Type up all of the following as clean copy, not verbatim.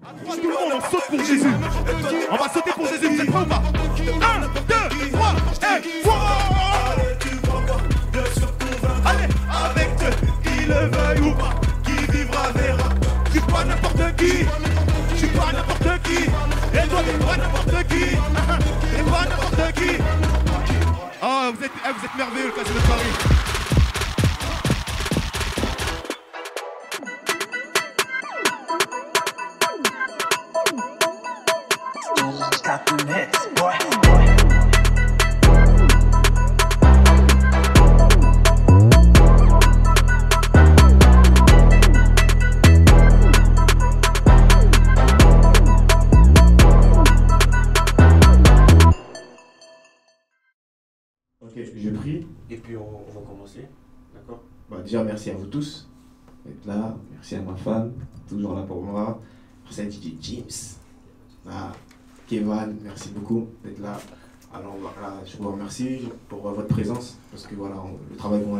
Tout le monde, on saute pour Jésus. On va sauter pour Jésus, vous êtes prêts ou pas? 1, 2, 3, et allez, avec Dieu, qu'il le veuille ou pas, qui vivra verra. Je suis pas n'importe qui, je suis pas n'importe qui. Et toi, t'es pas n'importe qui, t'es pas n'importe qui. Oh, vous êtes merveilleux, le Casino de Paris. Ok, je prie. Et puis on va commencer, d'accord? Bah, déjà, merci à vous tous d'être là. Merci à ma femme, toujours là pour moi. Merci à DJ James. Ah, Kevin, merci beaucoup d'être là. Alors voilà, je vous remercie pour votre présence parce que voilà, le travail qu'on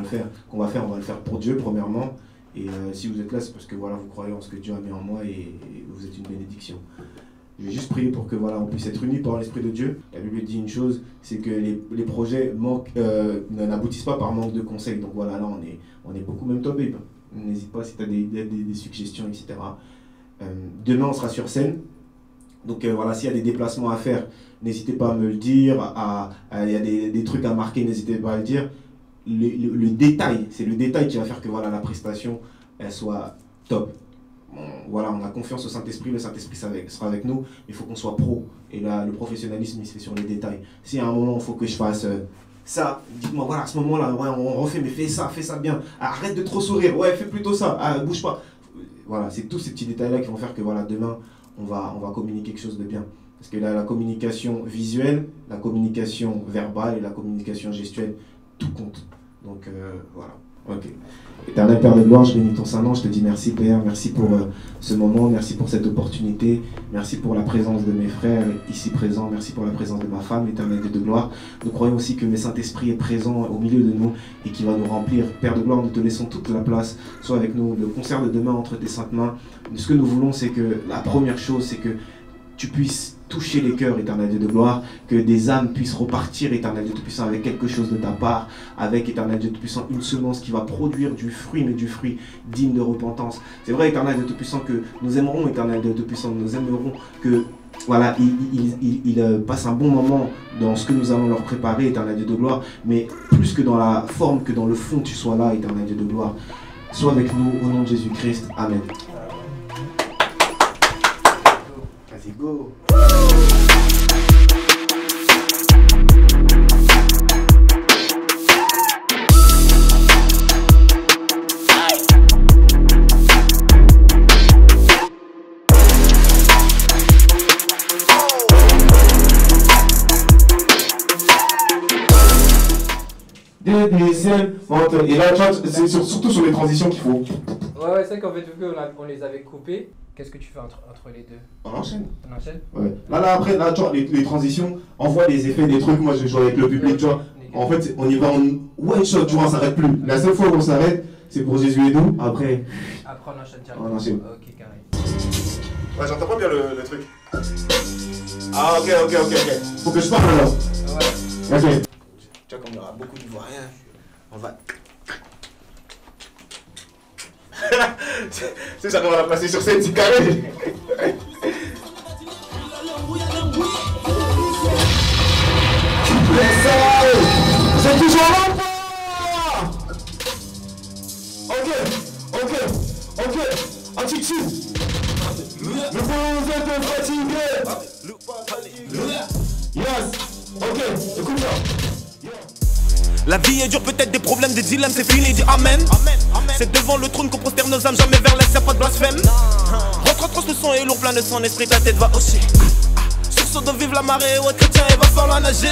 va faire, on va le faire pour Dieu premièrement. Et si vous êtes là, c'est parce que voilà, vous croyez en ce que Dieu a mis en moi et vous êtes une bénédiction. Je vais juste prier pour que voilà, on puisse être unis par l'Esprit de Dieu. La Bible dit une chose, c'est que les projets n'aboutissent pas par manque de conseils. Donc voilà, là on est beaucoup, même toi babe. N'hésite pas si tu as des suggestions, etc. Demain on sera sur scène. Donc voilà, s'il y a des déplacements à faire, n'hésitez pas à me le dire. Il y a des trucs à marquer, n'hésitez pas à le dire. Le détail, c'est le détail qui va faire que voilà, la prestation elle soit top. Voilà, on a confiance au Saint-Esprit, le Saint-Esprit sera avec nous, il faut qu'on soit pro. Et là, le professionnalisme, il se fait sur les détails. Si à un moment, il faut que je fasse ça, dites-moi, voilà, à ce moment-là, ouais, on refait, mais fais ça bien. Arrête de trop sourire, ouais, fais plutôt ça, bouge pas. Voilà, c'est tous ces petits détails-là qui vont faire que voilà, demain, on va communiquer quelque chose de bien. Parce que là, la communication visuelle, la communication verbale et la communication gestuelle, tout compte. Donc, voilà. Ok. Éternel Père de gloire, je bénis ton Saint-Nom, je te dis merci Père, merci pour ce moment, merci pour cette opportunité, merci pour la présence de mes frères ici présents, merci pour la présence de ma femme, Éternel Dieu de gloire. Nous croyons aussi que le Saint-Esprit est présent au milieu de nous et qui va nous remplir. Père de gloire, nous te laissons toute la place, sois avec nous, le concert de demain entre tes saintes mains. Ce que nous voulons, c'est que la première chose, c'est que tu puisses toucher les cœurs, Éternel Dieu de gloire, que des âmes puissent repartir, Éternel Dieu Tout-Puissant, avec quelque chose de ta part, avec, Éternel Dieu Tout-Puissant, une semence qui va produire du fruit, mais du fruit digne de repentance. C'est vrai, Éternel Dieu Tout-Puissant, que nous aimerons, Éternel Dieu Tout-Puissant, nous aimerons que, voilà, ils passent un bon moment dans ce que nous allons leur préparer, Éternel Dieu de gloire, mais plus que dans la forme, que dans le fond, tu sois là, Éternel Dieu de gloire. Sois avec nous, au nom de Jésus-Christ. Amen. Vas-y, go! Et là, c'est surtout sur les transitions qu'il faut. Ouais, c'est vrai qu'en fait, vu qu'on les avait coupés, qu'est-ce que tu fais entre les deux? On enchaîne. On enchaîne? Ouais. Là, après, là, tu vois, les transitions, envoie des effets, des trucs. Moi, je joue avec le public, tu vois. En fait, on y va en one shot, tu vois, on s'arrête plus. La seule fois où on s'arrête, c'est pour Jésus et nous. Après on enchaîne directement. On enchaîne. Ok, carré. Ouais, j'entends pas bien le truc. Ah, ok. Faut que je parle alors. Ouais. Ok. Tu vois, comme il y aura beaucoup d'Ivoiriens, on va. C'est ça qu'on va la placer sur cette petite carré. C'est toujours là. Ok. Attitude. Mais vous êtes fatigué. Yes. Ok. Écoute ça. La vie est dure, peut-être des problèmes, des dilemmes, c'est fini, dis amen. C'est devant le trône qu'on prosterne nos âmes, jamais vers l'est, y'a pas de blasphème. Rentre, le son est lourd, plein de son esprit, ta tête va hocher. Sur ce de vivre la marée, ouais chrétien, il va falloir nager.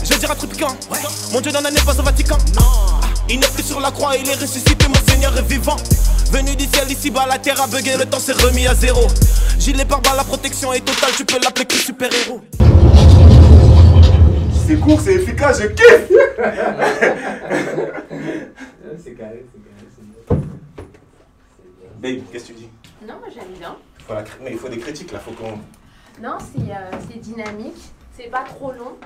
Je vais dire un truc piquant, mon Dieu n'en est pas au Vatican. Il n'est plus sur la croix, il est ressuscité, mon Seigneur est vivant. Venu du ciel, ici-bas, la terre a bugué, le temps s'est remis à zéro. Gilet pare-balles, la protection est totale, tu peux l'appeler que super-héros. C'est court, c'est efficace, je kiffe. C'est carré, c'est bien. Babe, qu'est-ce que tu dis? Non, moi j'aime bien. Mais il faut des critiques là, faut qu'on... Non, c'est dynamique, c'est pas trop long.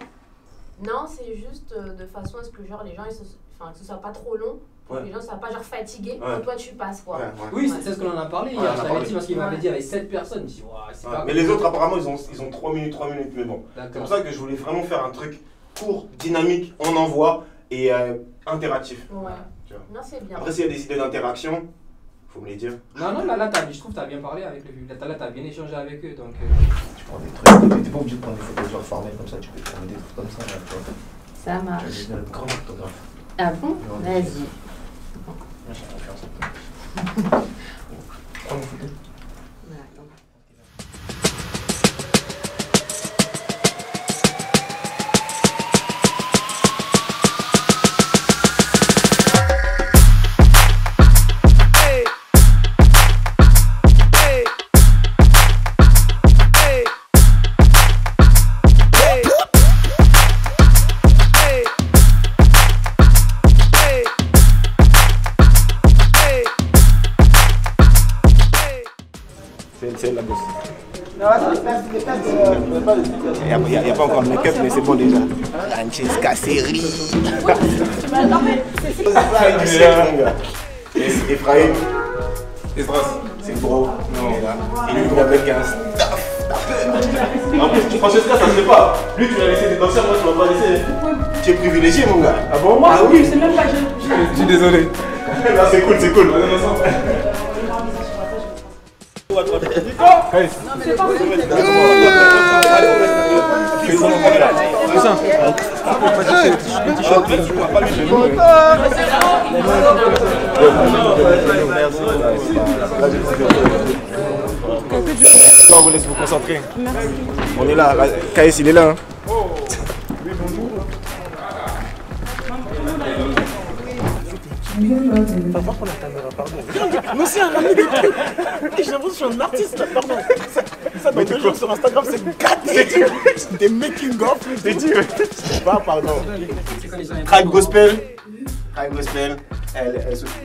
Non, c'est juste de façon à ce que genre les gens, que ce soit pas trop long, pour que les gens soient pas genre fatigués quand toi tu passes quoi. Oui, c'est ce qu'on en a parlé hier, je t'avais dit parce qu'il m'avait dit avec 7 personnes, je me suis dit, c'est pas mais les autres apparemment ils ont 3 minutes, mais bon. C'est pour ça que je voulais vraiment faire un truc court, dynamique, on envoie et interactif. Ouais. Non, c'est bien. Après s'il y a des idées d'interaction, faut me les dire. Non, là, je trouve que tu as bien parlé avec le public. Là, tu as bien échangé avec eux. Donc, Tu prends des trucs, t'es pas obligé de prendre des photos genre formelles comme ça, tu peux prendre des trucs comme ça. Là, tu vois. Ça marche. Tu as des grands photographes. Ah bon? Vas-y. Moi j'ai confiance en toi. Prends une photo. C'est la bosse. Il n'y a pas encore le make-up, mais c'est bon déjà. Francesca Seri. Ephraim. C'est gros. Il est gros avec un staff. En plus, Francesca, ça se fait pas. Lui, tu l'as laissé des danseurs, moi, tu m'as pas laissé. Tu es privilégié, mon gars. Ah bon? Moi, oui, c'est même pas. Je suis désolé. Là, c'est cool, c'est cool. C'est pas on vous laisse vous concentrer. On est là, KS il est là. Pardon pour la caméra, pardon. Nous aussi, un ami des trucs. J'ai l'impression que je suis un artiste là, pardon. Ça, dans 2 jours sur Instagram, c'est des making-of. C'est dit, pas, pardon. Tribe Gospel. Tribe Gospel,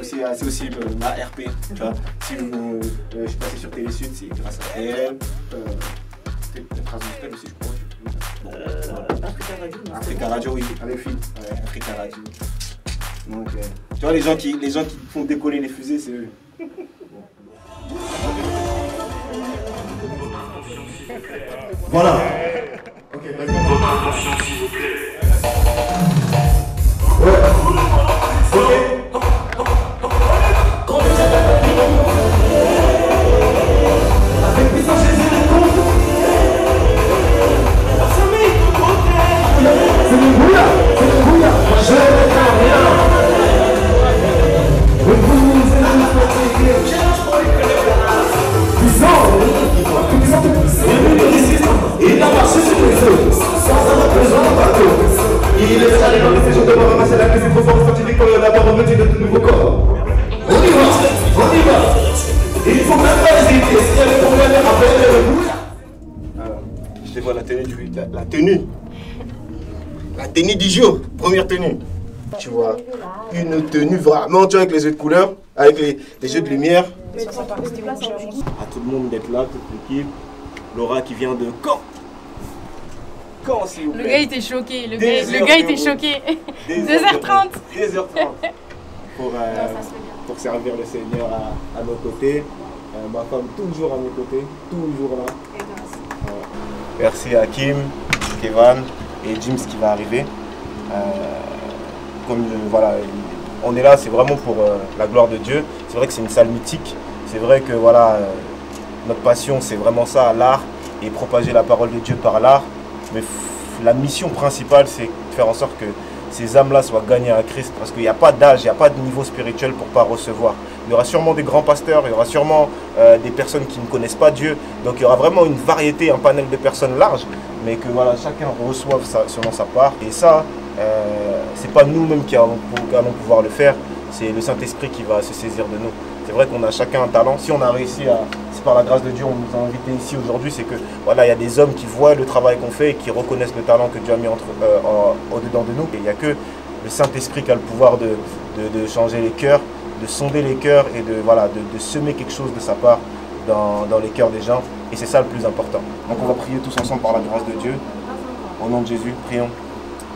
c'est aussi ma RP. Tu vois, si je suis passé sur Télé Sud, c'est grâce à elle. Trace Gospel aussi, je crois. Africa Radio, oui, avec Phil. Ouais, Africa Radio. Donc, tu vois, les gens qui font décoller les fusées, c'est eux. Voilà. Ok, votre attention, s'il vous plaît. Avec puissance Jésus le compte. C'est le brouillard, c'est le brouillard. Je n'entends rien. Vous êtes fatigué. Il a marché sur les eaux, sans avoir besoin d'un bateau. Il est allé dans les séjours de mort ramasser la cuisine trop forte scientifique pour d'abord revêtu de tout nouveau corps. On y va. Il faut même pas hésiter, si elle est pour gagner, rappelle le bout. Alors, je te vois la tenue du jour, première tenue. Tu vois, une tenue vraiment, tu vois, avec les jeux de couleurs, avec les jeux de lumière. À tout le monde d'être là, toute l'équipe. Laura qui vient de Caen. Caen, s'il vous plaît. Le gars était choqué, le gars était choqué. 2h30. 2h30. Pour servir le Seigneur à nos côtés. Ma femme toujours à mes côtés, toujours là. Merci à Kim, Kevin et James qui va arriver. Voilà, on est là, c'est vraiment pour la gloire de Dieu. C'est vrai que c'est une salle mythique. C'est vrai que voilà, notre passion c'est vraiment ça, l'art, et propager la parole de Dieu par l'art. Mais la mission principale c'est de faire en sorte que ces âmes-là soient gagnées à Christ, parce qu'il n'y a pas d'âge, il n'y a pas de niveau spirituel pour ne pas recevoir. Il y aura sûrement des grands pasteurs, il y aura sûrement des personnes qui ne connaissent pas Dieu. Donc il y aura vraiment une variété, un panel de personnes large, mais que voilà, chacun reçoive selon sa part. Et ça, c'est pas nous-mêmes qui allons pouvoir le faire, c'est le Saint-Esprit qui va se saisir de nous. C'est vrai qu'on a chacun un talent. Si on a réussi c'est par la grâce de Dieu, on nous a invités ici aujourd'hui, c'est que voilà, il y a des hommes qui voient le travail qu'on fait et qui reconnaissent le talent que Dieu a mis au-dedans de nous. Et il n'y a que le Saint-Esprit qui a le pouvoir de changer les cœurs, de sonder les cœurs et de semer quelque chose de sa part dans les cœurs des gens. Et c'est ça le plus important. Donc on va prier tous ensemble par la grâce de Dieu. Au nom de Jésus, prions.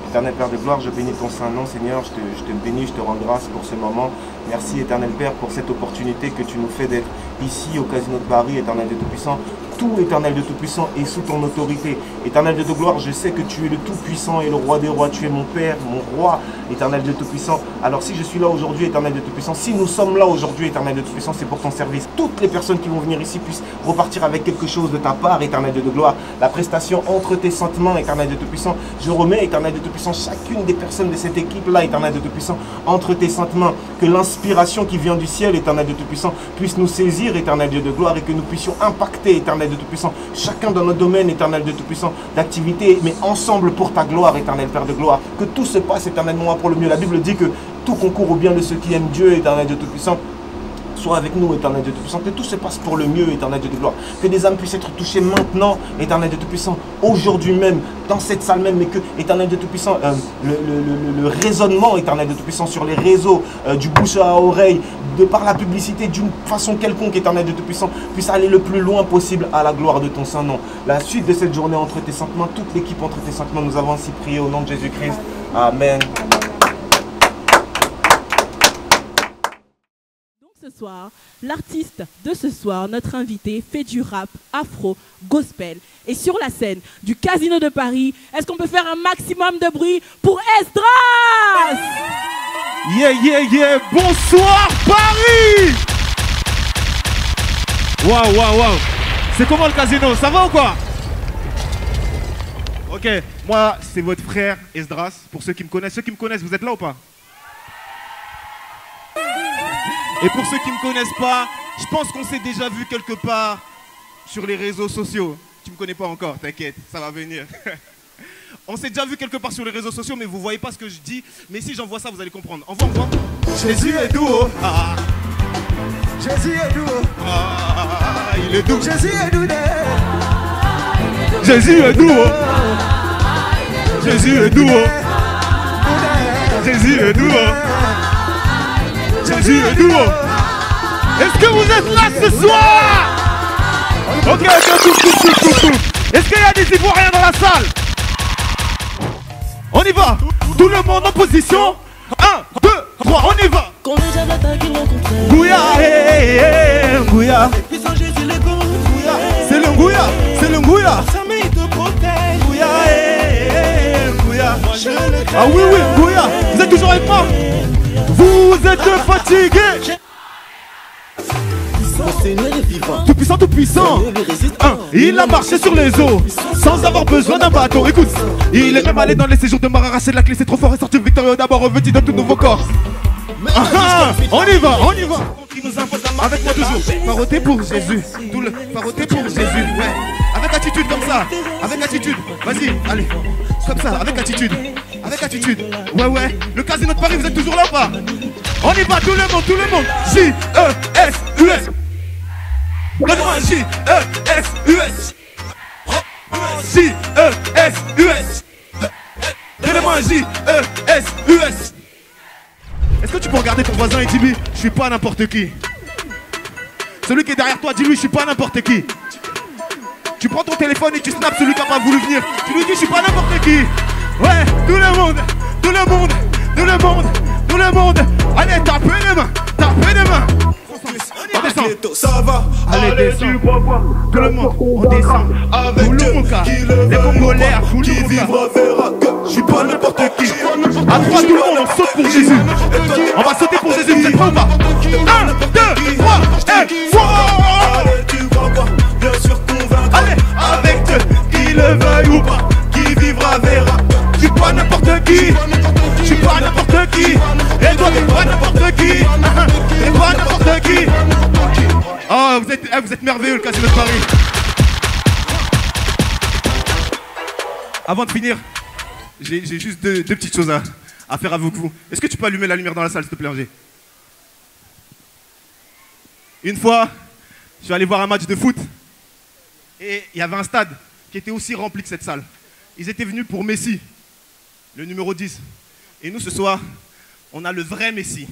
Éternel Père de gloire, je bénis ton saint nom, Seigneur. Je te bénis, je te rends grâce pour ce moment. Merci, Éternel Père, pour cette opportunité que tu nous fais d'être ici au Casino de Paris, Éternel Dieu Tout-Puissant. Tout, Éternel Dieu Tout-Puissant, est sous ton autorité. Éternel Dieu de gloire, je sais que tu es le Tout-Puissant et le Roi des Rois. Tu es mon Père, mon Roi, Éternel Dieu Tout-Puissant. Alors si je suis là aujourd'hui, Éternel Dieu Tout-Puissant, si nous sommes là aujourd'hui, Éternel Dieu Tout-Puissant, c'est pour ton service. Toutes les personnes qui vont venir ici puissent repartir avec quelque chose de ta part, Éternel Dieu de gloire. La prestation entre tes sentiments, Éternel Dieu Tout-Puissant. Je remets, Éternel Dieu Tout-Puissant, chacune des personnes de cette équipe-là, Éternel Dieu Tout-Puissant, entre tes sentiments. Que l'inspiration qui vient du ciel, Éternel Dieu Tout-Puissant, puisse nous saisir, Éternel Dieu de gloire, et que nous puissions impacter, Éternel Dieu Tout-Puissant, chacun dans notre domaine, Éternel Dieu Tout-Puissant, d'activité, mais ensemble pour ta gloire, Éternel Père de gloire. Que tout se passe éternellement pour le mieux. La Bible dit que tout concourt au bien de ceux qui aiment Dieu, Éternel Dieu Tout-Puissant. Sois avec nous, Éternel Dieu Tout-Puissant, que tout se passe pour le mieux, Éternel Dieu de gloire. Que des âmes puissent être touchées maintenant, Éternel Dieu Tout-Puissant, aujourd'hui même, dans cette salle même, mais que, Éternel Dieu Tout-Puissant, le raisonnement, Éternel Dieu Tout-Puissant, sur les réseaux, du bouche à oreille, de par la publicité, d'une façon quelconque, Éternel Dieu Tout-Puissant, puisse aller le plus loin possible à la gloire de ton Saint-Nom. La suite de cette journée entre tes saintes mains, toute l'équipe entre tes saintes mains, nous avons ainsi prié au nom de Jésus-Christ. Amen. Ce soir, l'artiste de ce soir, notre invité, fait du rap afro, gospel. Et sur la scène du Casino de Paris, est-ce qu'on peut faire un maximum de bruit pour Esdras? Yeah, yeah, yeah, bonsoir Paris. Waouh, waouh, waouh. C'est comment le casino? Ça va ou quoi? Ok, moi c'est votre frère Esdras, pour ceux qui me connaissent. Ceux qui me connaissent, vous êtes là ou pas? Et pour ceux qui ne me connaissent pas, je pense qu'on s'est déjà vu quelque part sur les réseaux sociaux. Tu ne me connais pas encore, t'inquiète, ça va venir. On s'est déjà vu quelque part sur les réseaux sociaux, mais vous ne voyez pas ce que je dis. Mais si j'envoie ça, vous allez comprendre. Envoie, envoie. Jésus est doux. Ah. Jésus est doux. Ah, il est doux. Jésus est doux. Jésus est doux. Jésus est doux. Jésus est doux. Jésus est doux. Est-ce que vous êtes là ce soir? Ok, tout. Est-ce qu'il y a des Ivoiriens dans la salle? On y va. Tout le monde en position. 1, 2, 3, on y va. Gouya, Gouya. C'est le Gouya, c'est le Gouya. Gouya, ah oui, oui, Gouya. Vous êtes toujours avec moi? Vous êtes fatigués. Tout puissant, tout puissant. Il a marché sur les eaux sans avoir besoin d'un bateau. Écoute, il est même allé dans les séjours de mar, arracher la clé, c'est trop fort et sorti victorieux d'abord revêtu de tout nouveau corps. On y va, on y va. Avec moi toujours. Faroté pour Jésus. Tout le faroté pour Jésus. Ouais. Avec attitude comme ça. Avec attitude. Vas-y, allez. Comme ça, avec attitude. Avec attitude. Ouais, ouais. Le Casino de Paris, vous êtes toujours là ou pas? On y va, tout le monde, tout le monde. J-E-S-U-S. Donne-moi J-E-S-U-S. J-E-S-U-S. Donne-moi J-E-S-U-S. Est-ce que tu peux regarder ton voisin et dis-lui, je suis pas n'importe qui? Celui qui est derrière toi, dis-lui, je suis pas n'importe qui. Tu prends ton téléphone et tu snaps celui qui n'a pas voulu venir. Tu lui dis, je suis pas n'importe qui. Ouais, tout le monde, tout le monde, tout le monde, tout le monde. Allez, tapez les mains, tapez les mains. On descend. Ça va. Allez, descend. Tout le monde, on descend. Avec tout le monde, les Congolais, tout le monde verra que je suis pas n'importe qui. À 3, tout le monde, on saute pour Jésus. On va sauter pour Jésus, vous êtes prêts ou pas? 1, 2, 3, et allez, tu vas voir, bien sûr convaincre. Allez, avec Dieu, qu'il le veuille ou pas, qui vivra verra. Je suis pas n'importe qui. Je suis pas n'importe qui. Et toi, t'es pas n'importe qui. T'es pas n'importe qui. Oh, vous êtes merveilleux, le Casino de Paris. Avant de finir, j'ai juste deux petites choses à faire avec vous. Est-ce que tu peux allumer la lumière dans la salle, s'il te plaît, Angers? Une fois, je suis allé voir un match de foot et il y avait un stade qui était aussi rempli que cette salle. Ils étaient venus pour Messi, le numéro 10. Et nous, ce soir, on a le vrai Messi,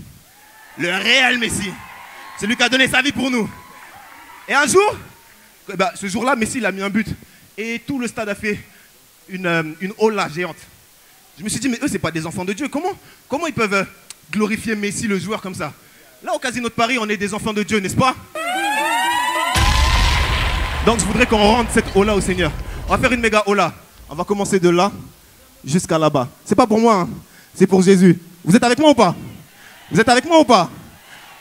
le réel Messi. C'est lui qui a donné sa vie pour nous. Et un jour, bah, ce jour-là, Messi il a mis un but. Et tout le stade a fait une hola géante. Je me suis dit, mais eux, c'est pas des enfants de Dieu. Comment ils peuvent glorifier Messi, le joueur, comme ça? Là, au Casino de Paris, on est des enfants de Dieu, n'est-ce pas? Donc, je voudrais qu'on rende cette hola au Seigneur. On va faire une méga hola. On va commencer de là jusqu'à là-bas. C'est pas pour moi, hein. C'est pour Jésus. Vous êtes avec moi ou pas? Vous êtes avec moi ou pas?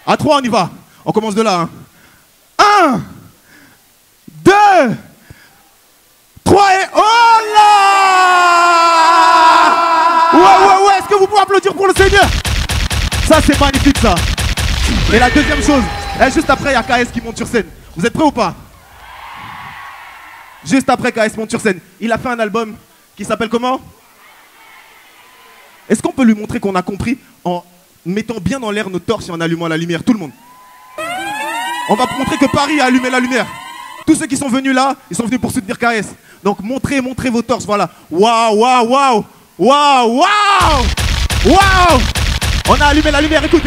À 3, on y va. On commence de là. 1, 2, 3 et hola! Ouais, est-ce que vous pouvez applaudir pour le Seigneur? Ça, c'est magnifique, ça. Et la deuxième chose, juste après, il y a KS qui monte sur scène. Vous êtes prêts ou pas? Juste après, KS monte sur scène. Il a fait un album qui s'appelle comment? Est-ce qu'on peut lui montrer qu'on a compris en mettant bien dans l'air nos torches et en allumant la lumière? Tout le monde. On va montrer que Paris a allumé la lumière. Tous ceux qui sont venus là, ils sont venus pour soutenir KS. Donc montrez vos torches, voilà. Waouh. On a allumé la lumière, écoute.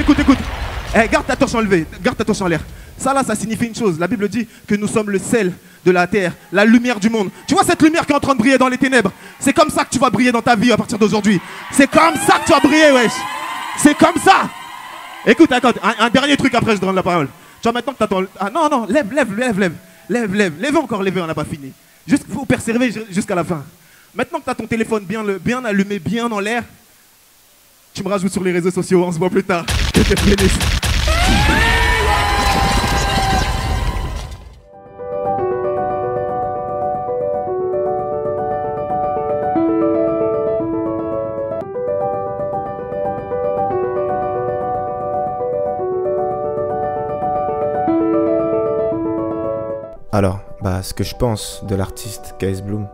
Garde ta torche enlevée, garde ta torche en l'air. Ça là, ça signifie une chose. La Bible dit que nous sommes le sel de la terre, la lumière du monde. Tu vois cette lumière qui est en train de briller dans les ténèbres? C'est comme ça que tu vas briller dans ta vie à partir d'aujourd'hui. C'est comme ça que tu vas briller, wesh. C'est comme ça. Écoute, un dernier truc après je donne la parole. Tu vois maintenant que t'attends... Ah non, lève. Lève encore, on n'a pas fini. Juste, faut persévérer jusqu'à la fin. Maintenant que tu as ton téléphone bien allumé, bien dans l'air, tu me rajoutes sur les réseaux sociaux, on se voit plus tard. Que Dieu te bénisse. Alors, ce que je pense de l'artiste KS Bloom,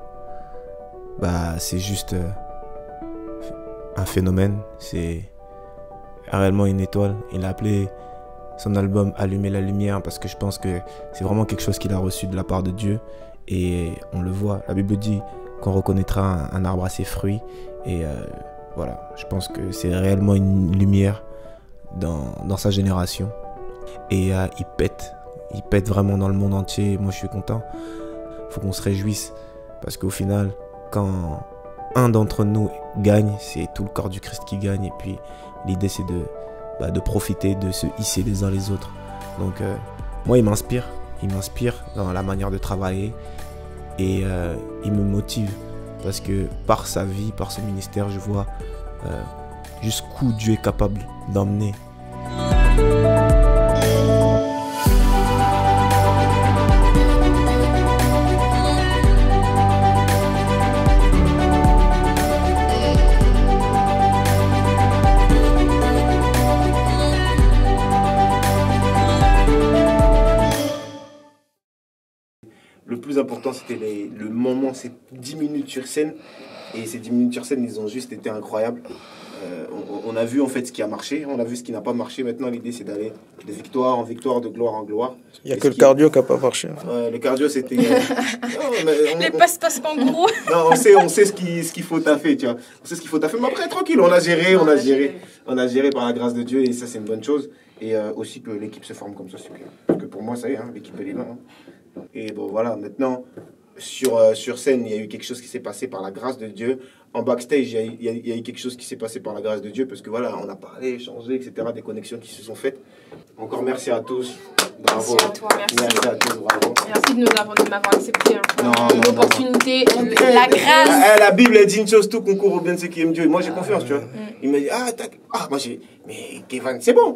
c'est juste un phénomène, c'est réellement une étoile. Il a appelé son album Allumer la lumière parce que je pense que c'est vraiment quelque chose qu'il a reçu de la part de Dieu et on le voit. La Bible dit qu'on reconnaîtra un arbre à ses fruits et voilà, je pense que c'est réellement une lumière dans sa génération et il pète vraiment dans le monde entier. Moi je suis content, faut qu'on se réjouisse parce qu'au final quand un d'entre nous gagne, c'est tout le corps du Christ qui gagne et puis l'idée c'est de profiter, de se hisser les uns les autres. Donc moi il m'inspire dans la manière de travailler et il me motive parce que par sa vie, par ce ministère, je vois jusqu'où Dieu est capable d'emmener. Le plus important, c'était le moment, ces 10 minutes sur scène. Et ces 10 minutes sur scène, ils ont juste été incroyables. On a vu en fait ce qui a marché, on a vu ce qui n'a pas marché. Maintenant, l'idée, c'est d'aller de victoire en victoire, de gloire en gloire. Il n'y a que le cardio qui n'a pas marché. Le cardio, c'était... Les passe-passe kangourous. Non, on sait ce qu'il faut taffer, tu vois. On sait ce qu'il faut taffer. Mais après, tranquille, on a géré par la grâce de Dieu et ça, c'est une bonne chose. Et aussi que l'équipe se forme comme ça, c'est bien. Parce que pour moi, ça y est, hein, l'équipe, elle est là. Hein. Et bon, voilà, maintenant, sur scène, il y a eu quelque chose qui s'est passé par la grâce de Dieu. En backstage, il y a eu quelque chose qui s'est passé par la grâce de Dieu, parce que voilà, on a parlé, échangé, etc., des connexions qui se sont faites. Encore merci à tous. Bravo. Merci à toi, merci. À tous, bravo. Merci de m'avoir accepté. L'opportunité, la grâce. La Bible, elle dit une chose, tout concourt au bien de ceux qui aiment Dieu. Moi, j'ai confiance, tu vois. Il m'a dit, mais Kevin, c'est bon.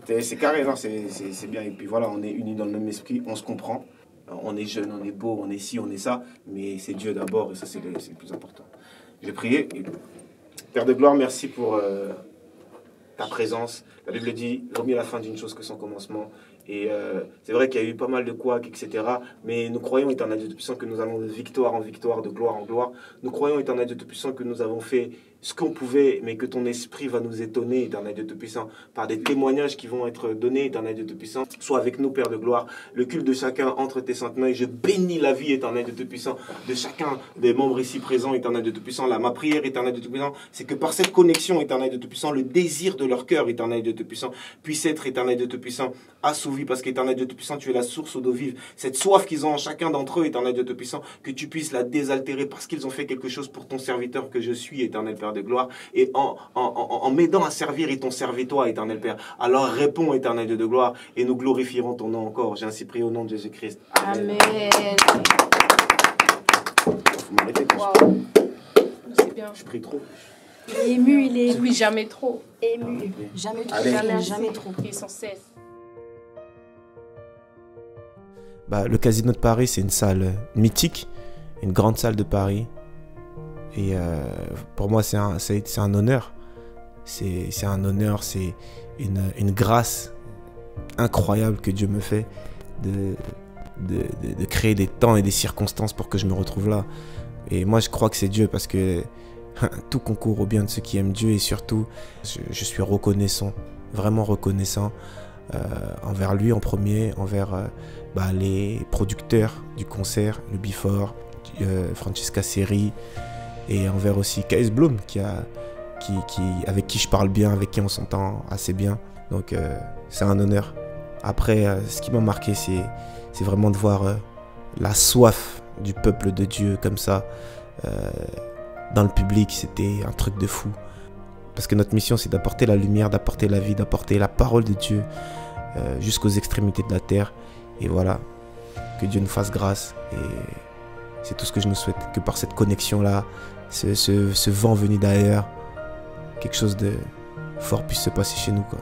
C'est carré, non, c'est bien. Et puis voilà, on est unis dans le même esprit, on se comprend. On est jeune, on est beau, on est ci, on est ça, mais c'est Dieu d'abord et ça c'est le plus important. J'ai prié. Père de gloire, merci pour ta présence. La Bible dit, vaut mieux la fin d'une chose que son commencement. Et c'est vrai qu'il y a eu pas mal de couacs, etc. Mais nous croyons, étant un Dieu Tout-Puissant, que nous allons de victoire en victoire, de gloire en gloire. Nous croyons, étant un Dieu Tout-Puissant, que nous avons fait ce qu'on pouvait, mais que ton esprit va nous étonner, éternel Dieu Tout-Puissant, par des témoignages qui vont être donnés, éternel Dieu Tout-Puissant. Sois avec nous, Père de gloire. Le culte de chacun entre tes saintes mains. Je bénis la vie, éternel Dieu Tout-Puissant, de chacun des membres ici présents, éternel Dieu Tout-Puissant. Là, ma prière, éternel Dieu Tout-Puissant, c'est que par cette connexion, éternel Dieu Tout-Puissant, le désir de leur cœur, éternel Dieu Tout-Puissant, puisse être, éternel Dieu Tout-Puissant, assouvi, parce qu'éternel Dieu Tout-Puissant, tu es la source d'eau vive. Cette soif qu'ils ont en chacun d'entre eux, éternel Dieu Tout-Puissant, que tu puisses la désaltérer parce qu'ils ont fait quelque chose pour ton serviteur que je suis, éternel Père de gloire. Et en m'aidant à servir, ils t'ont servi toi, éternel Père. Alors réponds, éternel Dieu de gloire, et nous glorifierons ton nom encore. J'ai ainsi prié au nom de Jésus-Christ. Amen. Faut m'arrêter. Wow. C'est bien. Je prie trop. Ému, il est. Oui, jamais trop. Ému. Jamais trop. Jamais trop. Et sans cesse. Le Casino de Paris, c'est une salle mythique, une grande salle de Paris. Et pour moi, c'est un honneur. C'est un honneur, c'est une grâce incroyable que Dieu me fait de créer des temps et des circonstances pour que je me retrouve là. Et moi, je crois que c'est Dieu parce que tout concourt au bien de ceux qui aiment Dieu. Et surtout, je suis reconnaissant, vraiment reconnaissant envers lui en premier, envers les producteurs du concert, le Before, Francesca Seri, et envers aussi KS Bloom avec qui je parle bien, avec qui on s'entend assez bien. Donc c'est un honneur. Après, ce qui m'a marqué, c'est vraiment de voir la soif du peuple de Dieu comme ça dans le public. C'était un truc de fou. Parce que notre mission, c'est d'apporter la lumière, d'apporter la vie, d'apporter la parole de Dieu jusqu'aux extrémités de la terre. Et voilà, que Dieu nous fasse grâce. Et c'est tout ce que je nous souhaite, que par cette connexion-là, ce vent venu d'ailleurs, quelque chose de fort puisse se passer chez nous, quoi.